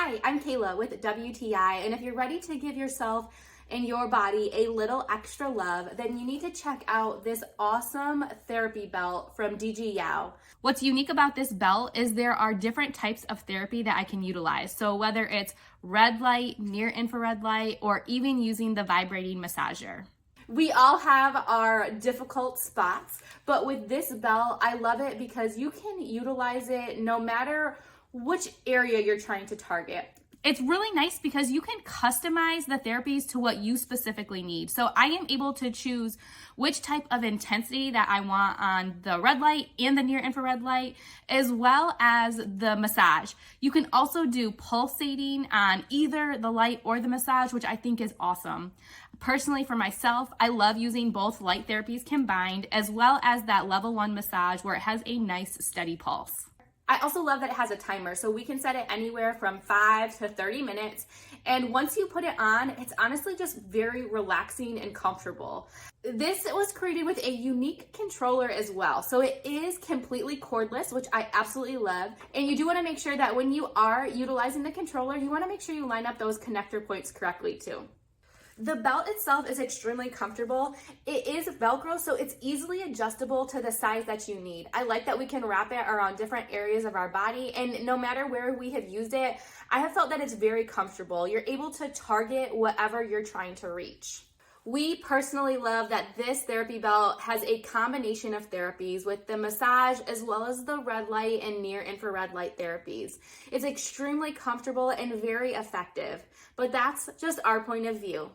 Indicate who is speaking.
Speaker 1: Hi, I'm Kayla with WTI, and if you're ready to give yourself and your body a little extra love, then you need to check out this awesome therapy belt from DGYAO. What's unique about this belt is there are different types of therapy that I can utilize. So whether it's red light, near infrared light, or even using the vibrating massager. We all have our difficult spots, but with this belt, I love it because you can utilize it no matter which area you're trying to target. It's really nice because you can customize the therapies to what you specifically need. So I am able to choose which type of intensity that I want on the red light and the near infrared light, as well as the massage. You can also do pulsating on either the light or the massage, which I think is awesome. Personally, for myself, I love using both light therapies combined, as well as that level 1 massage where it has a nice steady pulse. I also love that it has a timer, so we can set it anywhere from 5 to 30 minutes. And once you put it on, it's honestly just very relaxing and comfortable. This was created with a unique controller as well. So it is completely cordless, which I absolutely love. And you do want to make sure that when you are utilizing the controller, you want to make sure you line up those connector points correctly too. The belt itself is extremely comfortable. It is Velcro, so it's easily adjustable to the size that you need. I like that we can wrap it around different areas of our body, and no matter where we have used it, I have felt that it's very comfortable. You're able to target whatever you're trying to reach. We personally love that this therapy belt has a combination of therapies with the massage as well as the red light and near infrared light therapies. It's extremely comfortable and very effective, but that's just our point of view.